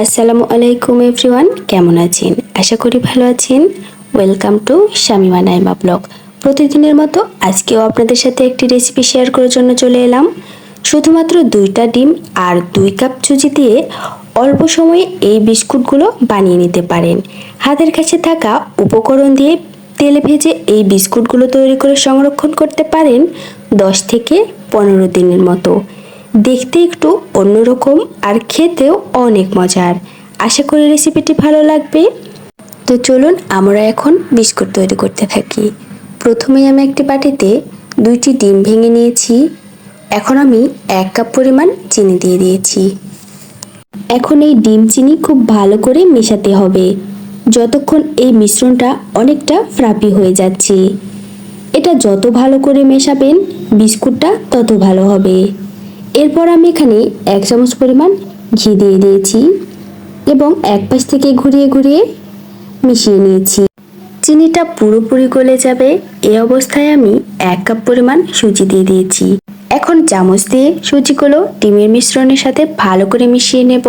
আসসালামু আলাইকুম এভরিওয়ান, কেমন আছেন? আশা করি ভালো আছেন। Welcome to Shamima Naima blog. প্রতিদিনের মতো আজকেও আপনাদের সাথে একটি রেসিপি শেয়ার করার জন্য চলে এলাম। শুধুমাত্র 2টা ডিম আর 2 কাপ সুজি দিয়ে অল্প সময়ে এই বিস্কুটগুলো বানিয়ে নিতে পারেন। হাতের কাছে থাকা উপকরণ দিয়ে তেলে ভেজে এই বিস্কুটগুলো তৈরি করে সংরক্ষণ করতে পারেন 10 থেকে 15 দিনের মতো। দেখতে একটু অন্যরকম আর খেতেও অনেক মজার। আশা করি রেসিপিটি ভালো লাগবে। তো চলুন আমরা এখন বিস্কুট তৈরি করতে থাকি। প্রথমেই আমি একটি বাটিতে 2টি ডিম ভেঙে নিয়েছি। এখন আমি 1 কাপ পরিমাণ চিনি দিয়ে দিয়েছি। এখন এই ডিম চিনি খুব ভালো করে মেশাতে হবে যতক্ষণ এই মিশ্রণটা অনেকটা ফ্লাফি হয়ে যাচ্ছে। এটা যত ভালো করে মেশাবেন বিস্কুটটা তত ভালো হবে। এরপর আমি এখানে 1 চামচ পরিমাণ ঘি দিয়ে দিয়েছি এবং এক পাশ থেকে ঘুরিয়ে ঘুরিয়ে মিশিয়ে নিয়েছি। চিনিটা পুরোপুরি গলে যাবে এই অবস্থায় আমি 1 কাপ পরিমাণ সুজি দিয়ে দিয়েছি। এখন চামচ দিয়ে সুজিগুলো ডিমের মিশ্রণের সাথে ভালো করে মিশিয়ে নেব।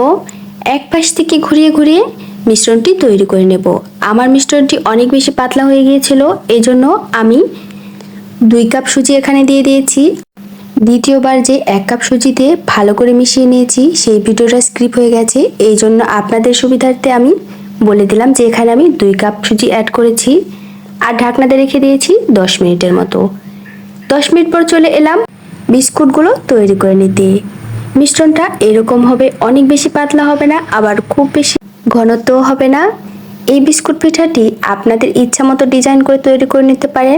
এক পাশ থেকে ঘুরিয়ে ঘুরিয়ে মিশ্রণটি তৈরি করে নেব। আমার মিশ্রণটি অনেক বেশি পাতলা হয়ে গিয়েছিল, এজন্য আমি 2 কাপ সুজি এখানে দিয়ে দিয়েছি। দ্বিতীয়বার যে 1 কাপ সুজি দিয়ে ভালো করে মিশিয়ে নিয়েছি সেই ভিডিওটা স্কিপ হয়ে গেছে, এই জন্য আপনাদের সুবিধার্থে আমি বলে দিলাম যে এখানে আমি 2 কাপ সুজি অ্যাড করেছি আর ঢাকনাতে রেখে দিয়েছি 10 মিনিটের মতো। 10 মিনিট পর চলে এলাম বিস্কুটগুলো তৈরি করে নিতে। মিশ্রণটা এরকম হবে, অনেক বেশি পাতলা হবে না আবার খুব বেশি ঘনত্বও হবে না। এই বিস্কুট পিঠাটি আপনাদের ইচ্ছা মতো ডিজাইন করে তৈরি করে নিতে পারেন।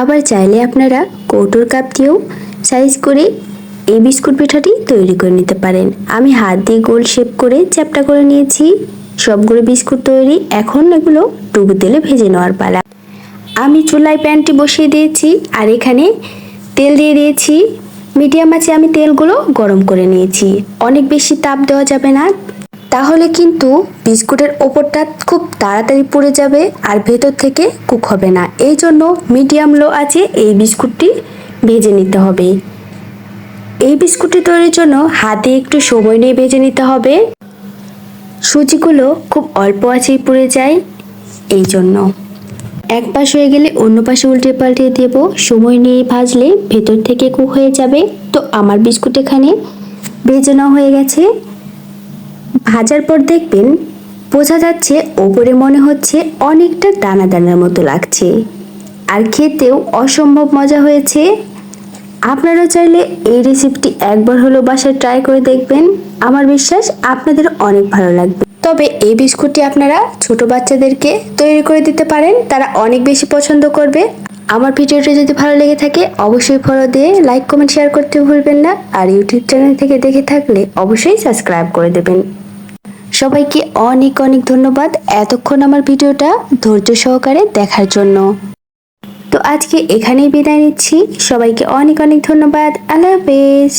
আবার চাইলে আপনারা কৌটোর কাপ দিয়েও সাইজ করে এই বিস্কুট পিঠাটি তৈরি করে নিতে পারেন। আমি হাত দিয়ে গোল শেপ করে চ্যাপ্টা করে নিয়েছি। সবগুলো বিস্কুট তৈরি। এখন এগুলো ডুবো তেলে ভেজে নেওয়ার পালা। আমি চুলায় প্যানটি বসিয়ে দিয়েছি আর এখানে তেল দিয়ে দিয়েছি। মিডিয়াম আঁচে আমি তেলগুলো গরম করে নিয়েছি। অনেক বেশি তাপ দেওয়া যাবে না, তাহলে কিন্তু বিস্কুটের ওপরটা খুব তাড়াতাড়ি পুড়ে যাবে আর ভেতর থেকে কুক হবে না। এই জন্য মিডিয়াম লো আঁচে এই বিস্কুটটি ভেজে নিতে হবে। এই বিস্কুটটি তৈরির জন্য হাতে একটু সময় নিয়ে ভেজে নিতে হবে। সুজিগুলো খুব অল্প আঁচেই পুড়ে যায়, এই জন্য এক পাশ হয়ে গেলে অন্য পাশে উল্টে পাল্টে দেব। সময় নিয়ে ভাজলে ভেতর থেকে কুক হয়ে যাবে। তো আমার বিস্কুট এখানে ভেজে নেওয়া হয়ে গেছে। ভাজার পর দেখবেন বোঝা যাচ্ছে ওপরে মনে হচ্ছে অনেকটা দানা দানার মতো লাগছে আর খেতেও অসম্ভব মজা হয়েছে। আপনারা চাইলে এই রেসিপিটি একবার হলেও বাসায় ট্রাই করে দেখবেন। আমার বিশ্বাস আপনাদের অনেক ভালো লাগবে। তবে এই বিস্কুটটি আপনারা ছোট বাচ্চাদেরকে তৈরি করে দিতে পারেন, তারা অনেক বেশি পছন্দ করবে। আমার ভিডিওটি যদি ভালো লেগে থাকে অবশ্যই ফলো দিয়ে লাইক কমেন্ট শেয়ার করতে ভুলবেন না। আর ইউটিউব চ্যানেল থেকে দেখে থাকলে অবশ্যই সাবস্ক্রাইব করে দেবেন। সবাইকে অনেক অনেক ধন্যবাদ এতক্ষণ আমার ভিডিওটা ধৈর্য সহকারে দেখার জন্য। তো আজকে এখানেই বিদায় নিচ্ছি। সবাইকে অনেক অনেক ধন্যবাদ। আল্লাহ হাফেজ।